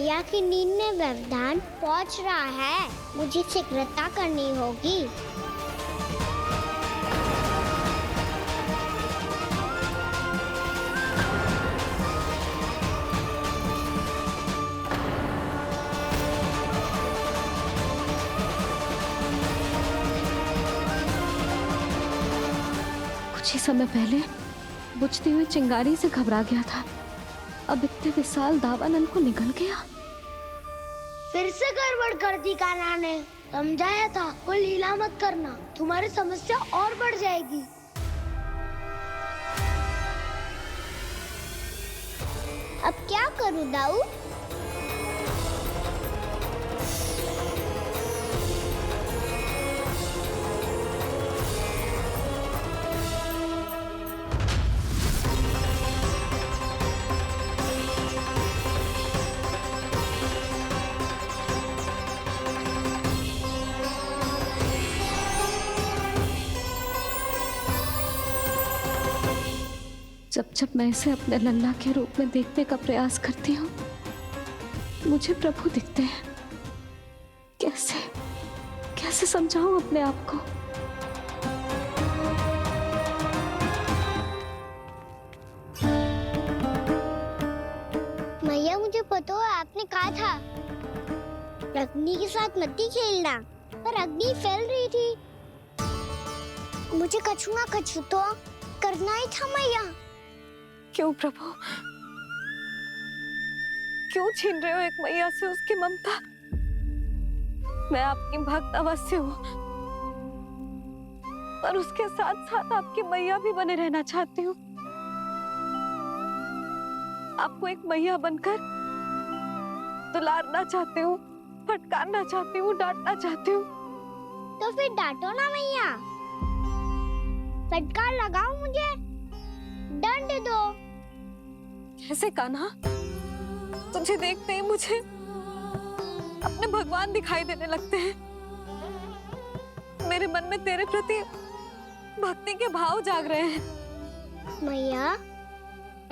मैया की नींद में व्यवधान पहुंच रहा है, मुझे शीघ्रता करनी होगी। कुछ ही समय पहले बुझती हुई चिंगारी से घबरा गया था, अब इतने विशाल दावानल को निगल गया। फिर से गड़बड़ कर दी कान्हा ने। समझाया था कोई लीला मत करना, तुम्हारी समस्या और बढ़ जाएगी। अब क्या करूं दाऊ? जब जब मैं इसे अपने लल्ला के रूप में देखने का प्रयास करती हूँ, मुझे प्रभु दिखते हैं। कैसे कैसे समझाऊं अपने आप को? मैया, मुझे पता है आपने कहा था अग्नि के साथ मत ही खेलना, पर अग्नि फैल रही थी। मुझे कछु ना कछु तो करना ही था मैया। क्यों प्रभु, क्यों छीन रहे हो एक मैया से उसकी ममता? मैं आपकी भक्त अवश्य हूँ, पर उसके साथ साथ आपकी मैया भी बने रहना चाहती हूँ। आपको एक मैया बनकर दुलारना चाहती हूँ, फटकारना चाहती हूँ, डांटना चाहती हूँ। तो फिर डांटो ना मैया, फटकार लगाओ, मुझे दंड दो। कैसे कान्हा? तुझे देखते ही मुझे अपने भगवान दिखाई देने लगते हैं। मेरे मन में तेरे प्रति भक्ति के भाव जाग रहे हैं। मैया,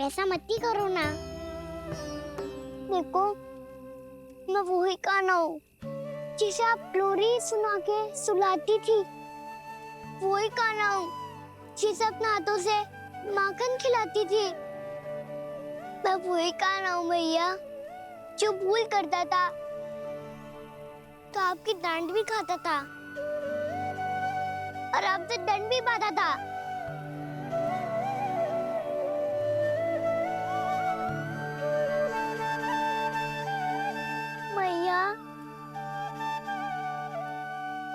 ऐसा मत ही करो ना। देखो, मैं वही कान्हा हूँ जिसे आप लोरी सुना के सुलाती थी। वही कान्हा हूँ जिसे अपने हाथों से माखन खिलाती थी। मैं वही कान्हा हूँ मैया, जो भूल करता था तो आपकी डांट भी खाता था और आपसे दंड भी पाता था। मैया,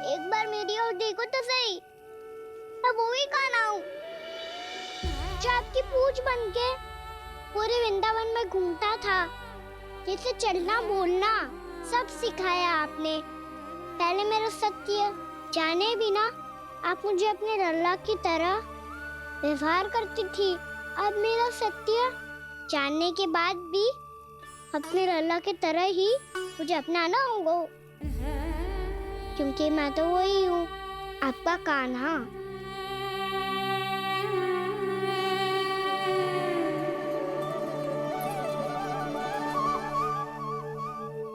एक बार मेरी ओर देखो तो सही। मैं वही कान्हा हूँ जो आपकी पूंछ बनके पूरे वृंदावन में घूमता था, जिसे चलना बोलना सब सिखाया आपने। पहले मेरा सत्य जाने बिना आप मुझे अपने लल्ला की तरह व्यवहार करती थी। अब मेरा सत्य जानने के बाद भी अपने लल्ला की तरह ही मुझे अपनाना होगा, क्योंकि मैं तो वही हूँ, आपका कान्हा।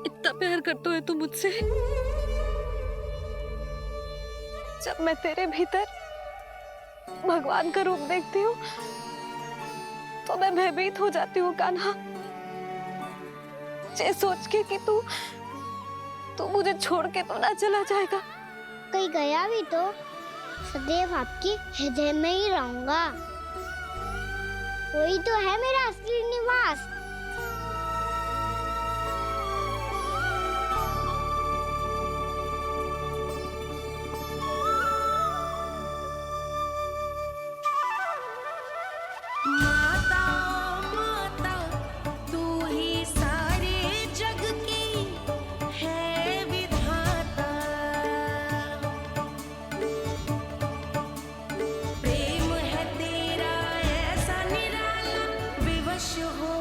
इतना प्यार करते हो तुम मुझसे? जब मैं तेरे भीतर भगवान का रूप देखती हूँ तो मैं भयभीत हो जाती हूँ कान्हा। ये सोच के कि तू मुझे छोड़ के तो ना चला जाएगा। कहीं गया भी तो सदैव आपके हृदय में ही रहूंगा। वही तो है मेरा असली निवास। हो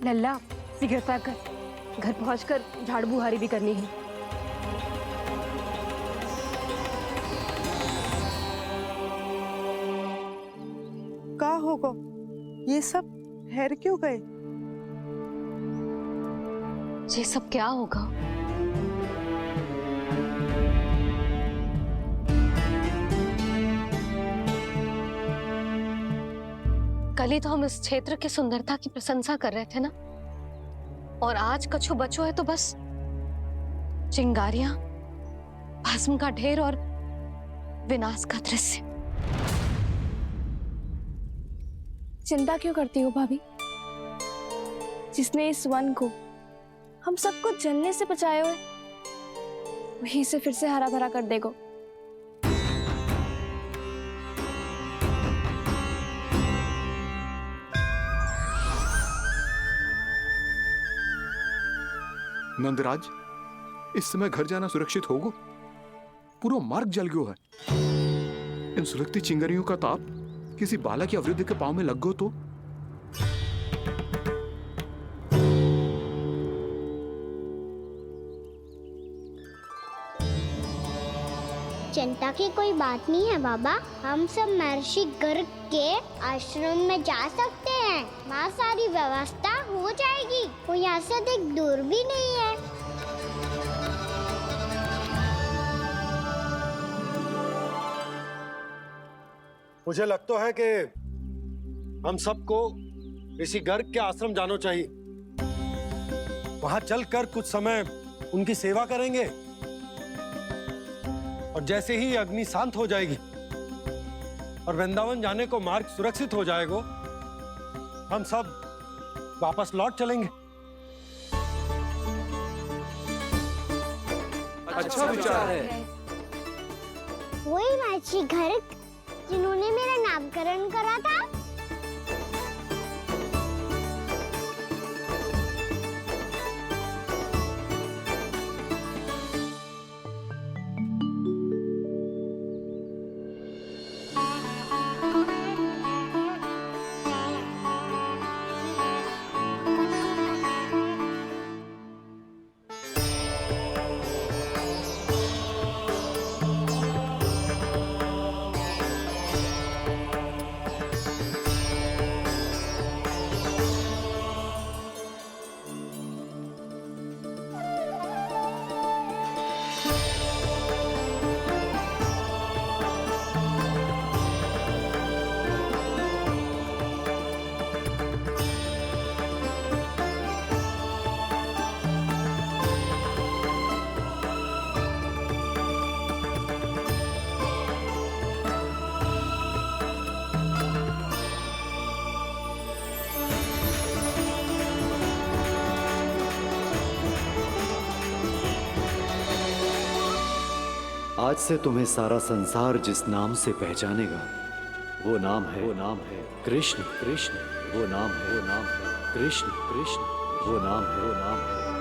लल्ला सिगरेट पैक कर, घर पहुंचकर झाड़ू बुहारी भी करनी है। का होगा? ये सब ठहर क्यों गए? ये सब क्या होगा? कल ही तो हम इस क्षेत्र की सुंदरता की प्रशंसा कर रहे थे ना, और आज कछु बचो है तो बस चिंगारियां, भस्म का ढेर और विनाश का दृश्य। चिंता क्यों करती हो भाभी? जिसने इस वन को, हम सबको जलने से बचाए हुए, वही से फिर से हरा भरा कर देगा। नंदराज, इस समय घर जाना सुरक्षित होगा? पूरा मार्ग जल गयो है। इन सुलगती चिंगारियों का ताप किसी बालक या वृद्ध के पांव में लग गो तो? चिंता की कोई बात नहीं है बाबा, हम सब महर्षि गर्ग के आश्रम में जा सकते हैं। वहाँ सारी व्यवस्था हो जाएगी, वो यहाँ से अधिक दूर भी नहीं है। मुझे लगता है कि हम सबको ऋषि गर्ग के आश्रम जाना चाहिए। वहां चलकर कुछ समय उनकी सेवा करेंगे, और जैसे ही अग्नि शांत हो जाएगी और वृंदावन जाने को मार्ग सुरक्षित हो जाएगा, हम सब वापस लौट चलेंगे। अच्छा विचार है। वही महर्षि गर्ग जिन्होंने मेरा नामकरण करा था। आज से तुम्हें सारा संसार जिस नाम से पहचानेगा, वो नाम है कृष्ण। कृष्ण वो नाम है कृष्ण। कृष्ण वो नाम है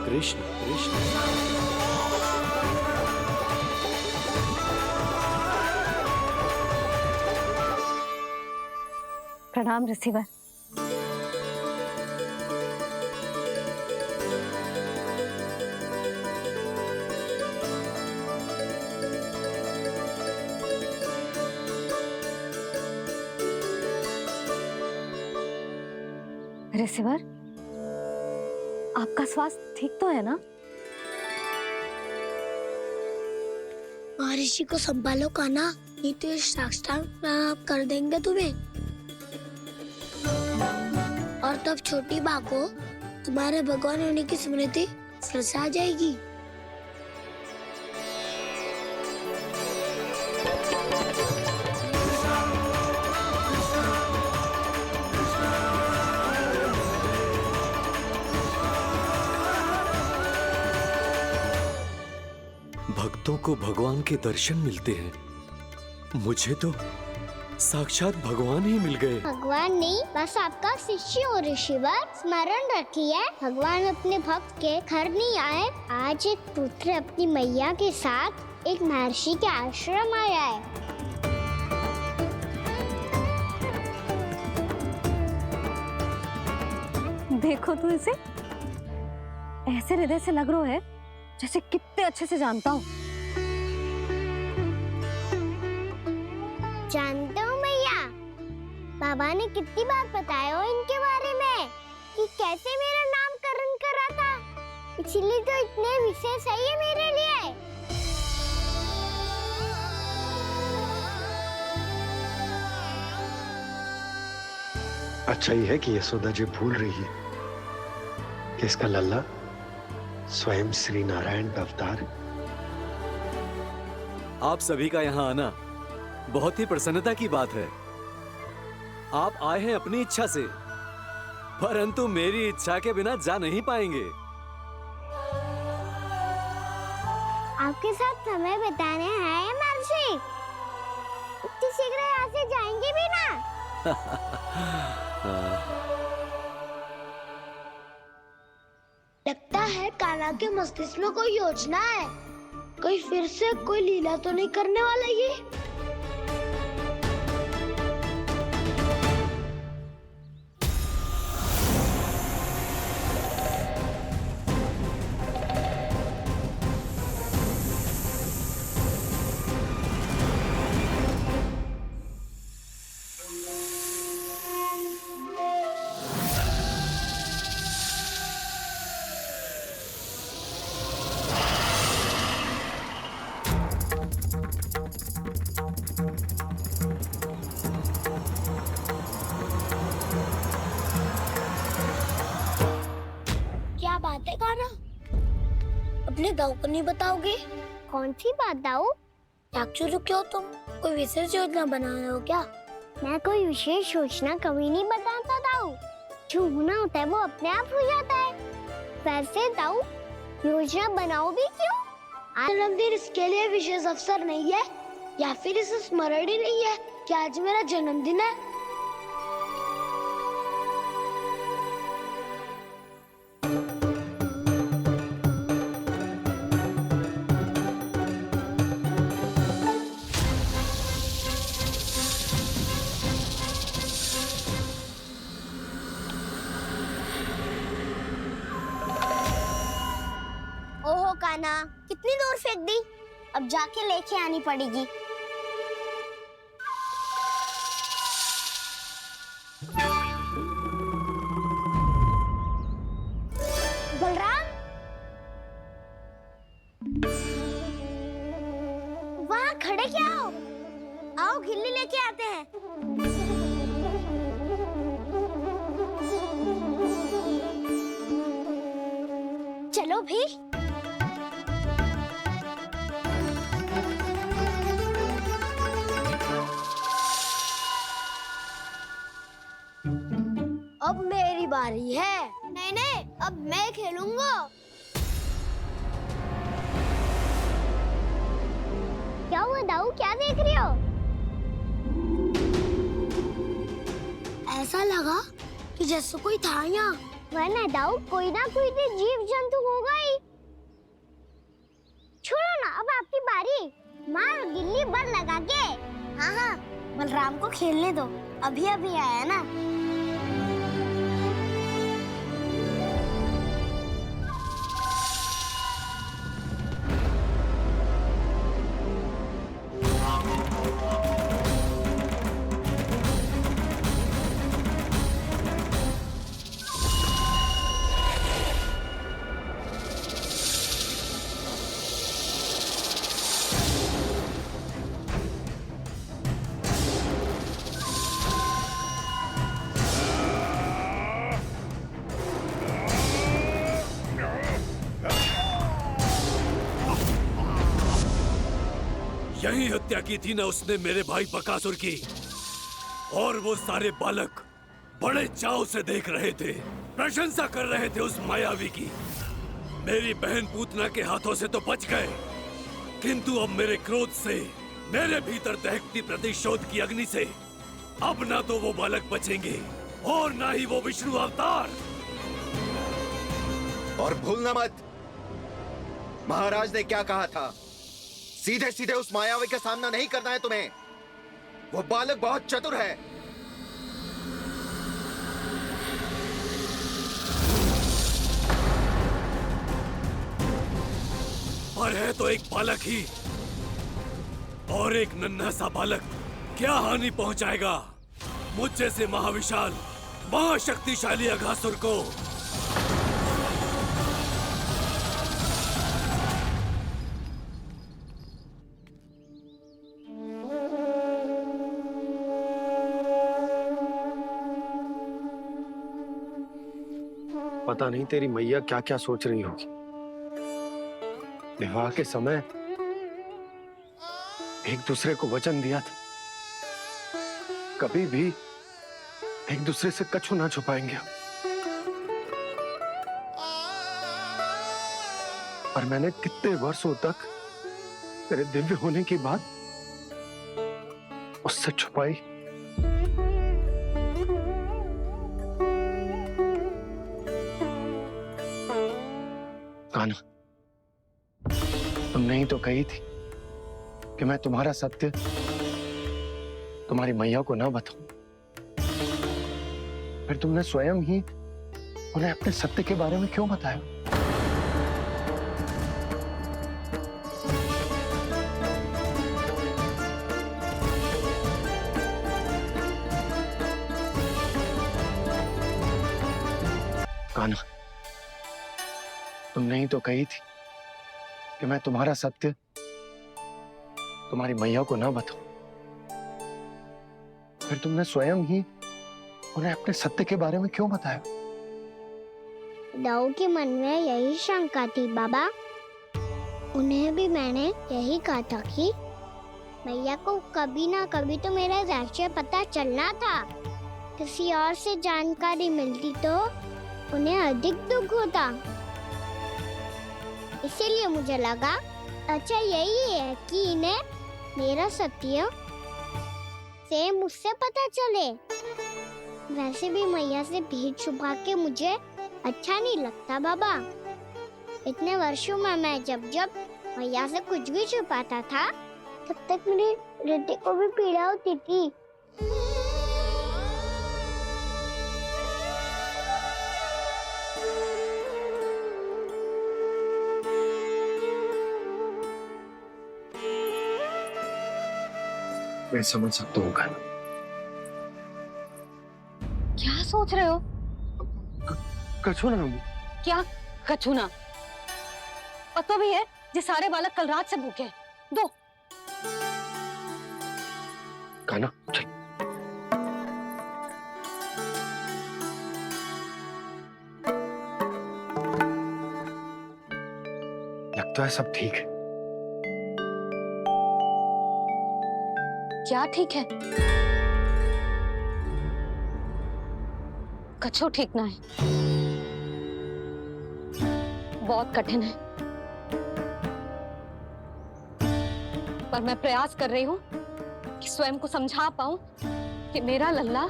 कृष्ण। कृष्ण। प्रणाम ऋषिवर। ऋषिवर, आपका स्वास्थ्य ठीक तो है ना? महर्षि को संभालो कान्हा, नहीं तो ये साष्टांग प्रणाम कर देंगे तुम्हें। और तब छोटी बा को तुम्हारे भगवान होने की स्मृति फिर से आ जाएगी। भक्तों को भगवान के दर्शन मिलते हैं। मुझे तो साक्षात भगवान ही मिल गए। भगवान नहीं, बस आपका शिष्य हो ऋषिवर। स्मरण रखिए, भगवान अपने भक्त के घर नहीं आए। आज एक पुत्र अपनी मैया के साथ एक महर्षि के आश्रम आया है। देखो तू इसे, ऐसे हृदय से लग रहा है जैसे कितने अच्छे से जानता हूँ। जानते हो मैया, बाबा ने कितनी बार बताया हो इनके बारे में कि कैसे मेरा नामकरण करा था, इसीलिए तो इतने विशेष है ये मेरे लिए। अच्छा ही है कि यशोदा जी भूल रही है कि इसका लल्ला स्वयं श्री नारायण का अवतार है। आप सभी का यहाँ आना बहुत ही प्रसन्नता की बात है। आप आए हैं अपनी इच्छा से, परंतु मेरी इच्छा के बिना जा नहीं पाएंगे। आपके साथ समय बिताने हैं महर्षि, इतनी शीघ्र यहाँ से जाएंगे भी ना? लगता है कान्हा के मस्तिष्क में कोई योजना है, कोई फिर से कोई लीला तो नहीं करने वाला ये। क्या बात है कान्हा, अपने दाऊ को नहीं बताओगे? कौन सी बात दाऊ? चाक्षु रुके हो तुम, कोई विशेष योजना बना रहे हो क्या? मैं कोई विशेष योजना कभी नहीं बताता दाऊ, जो होना होता है वो अपने आप हो जाता है। वैसे दाऊ योजना बनाओ भी क्यों? आज जन्मदिन इसके लिए विशेष अवसर नहीं है, या फिर इसे स्मरण ही नहीं है कि आज मेरा जन्मदिन है? ओहो कान्हा, कितनी दूर फेंक दी, अब जाके लेके आनी पड़ेगी। बलराम, वहाँ खड़े क्या हो? आओ खिल्ली लेके आते हैं। चलो भी। अब मेरी बारी है। नहीं नहीं, अब मैं खेलूंगा। क्या हुआ दाऊ, क्या देख रही हो? ऐसा लगा कि जैसे कोई था यहाँ। वरना दाऊ कोई ना कोई तो जीव जंतु होगा ही। छोड़ो ना, अब आपकी बारी। मार गिल्ली बल लगा के। हाँ हाँ, बलराम को खेलने दो, अभी अभी आया ना। यही हत्या की थी ना उसने मेरे भाई बकासुर की, और वो सारे बालक बड़े चाव से देख रहे थे, प्रशंसा कर रहे थे उस मायावी की। मेरी बहन पूतना के हाथों से तो बच गए, किंतु अब मेरे क्रोध से, मेरे भीतर दहकती प्रतिशोध की अग्नि से अब ना तो वो बालक बचेंगे और ना ही वो विष्णु अवतार। और भूलना मत, महाराज ने क्या कहा था, सीधे सीधे उस मायावी का सामना नहीं करना है तुम्हें। वो बालक बहुत चतुर है। पर है तो एक बालक ही, और एक नन्हा सा बालक क्या हानि पहुंचाएगा मुझ जैसे महाविशाल महाशक्तिशाली अघासुर को। पता नहीं तेरी मैया क्या क्या सोच रही होगी। विवाह के समय एक दूसरे को वचन दिया था, कभी भी एक दूसरे से कछु ना छुपाएंगे। और मैंने कितने वर्षों तक तेरे दिव्य होने की बात उससे छुपाई। कान्हा, तुमने ही तो कही थी कि मैं तुम्हारा सत्य तुम्हारी मैया को ना बताऊं। फिर तुमने स्वयं ही उन्हें अपने सत्य के बारे में क्यों बताया? कान्हा, तुमने ही तो कही थी कि मैं तुम्हारा सत्य तुम्हारी मैया को ना बताऊं। फिर तुमने स्वयं ही उन्हें अपने सत्य के बारे में क्यों बताया? दाऊ के मन में यही शंका थी बाबा। उन्हें भी मैंने यही कहा था कि मैया को कभी ना कभी तो मेरा रहस्य पता चलना था। किसी और से जानकारी मिलती तो उन्हें अधिक दुख होता। इसीलिए मुझे लगा अच्छा यही है कि इन्हें मेरा सत्य से मुझसे पता चले। वैसे भी मैया से भेद छुपा के मुझे अच्छा नहीं लगता बाबा। इतने वर्षों में मैं जब जब मैया से कुछ भी छुपाता था तब तक मेरे हृदय को भी पीड़ा होती थी। मैं समझ सकता हूँ कान्हा। क्या सोच रहे हो? कछु ना। क्या कछु ना? पता भी है ये सारे बालक कल रात से भूखे हैं। दो। कान्हा चल। लगता है सब ठीक है। क्या ठीक है? कछु ठीक ना है। बहुत कठिन है, पर मैं प्रयास कर रही हूं कि स्वयं को समझा पाऊं कि मेरा लल्ला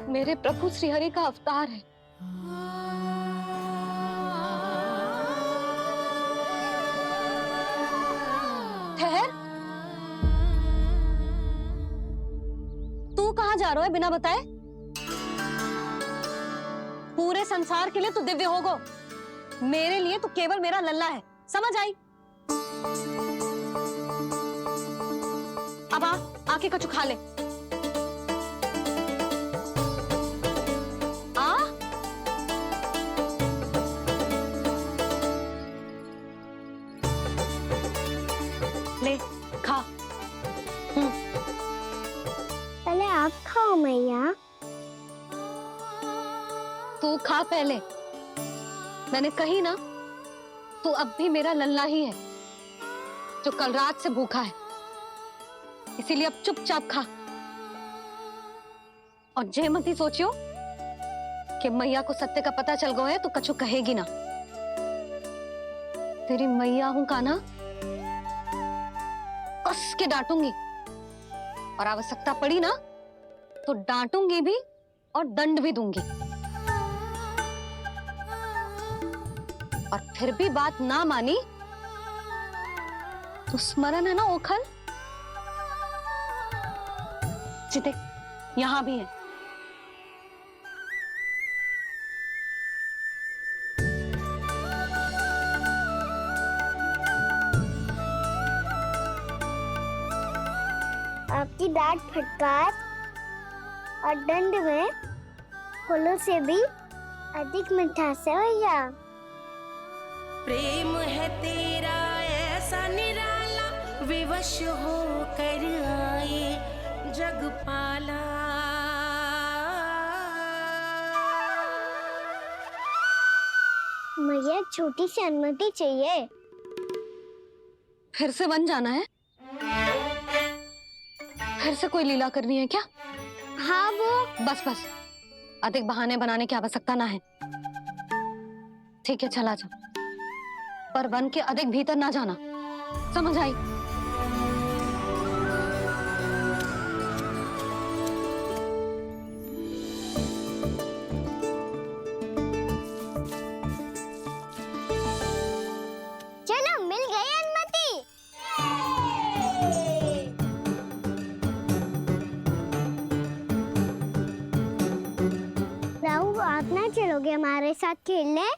मेरे प्रभु श्रीहरि का अवतार है। ठहर, तू कहां जा रहा है बिना बताए? पूरे संसार के लिए तू दिव्य होगो, मेरे लिए तू केवल मेरा लल्ला है। समझ आई? अब आके कछु खा ले। आ ले खा। पहले आप खाओ मैया। तू खा पहले। मैंने कही ना, तू अब भी मेरा लल्ला ही है जो कल रात से भूखा है। इसीलिए अब चुपचाप खा। और जे मत ही सोचियो कि मैया को सत्य का पता चल गया है तो कछु कहेगी ना। तेरी मैया हूं कान्हा, कस के डांटूंगी, और आवश्यकता पड़ी ना तो डांटूंगी भी और दंड भी दूंगी। और फिर भी बात ना मानी तो स्मरण है ना ओखल? देख, यहां भी है। आपकी डांट फटकार और दंड में फूलों से भी अधिक मिठास है भैया। प्रेम है तेरा ऐसा निराला, विवश हो कर आए जगपाला। मुझे एक छोटी सी अनुमति चाहिए। फिर से वन जाना है? फिर से कोई लीला करनी है क्या? हाँ वो बस बस, अधिक बहाने बनाने की आवश्यकता ना है। ठीक है चला जा, पर वन के अधिक भीतर ना जाना, समझ आई? चलो मिल गई अनुमति। राहु आप ना चलोगे हमारे साथ खेलने?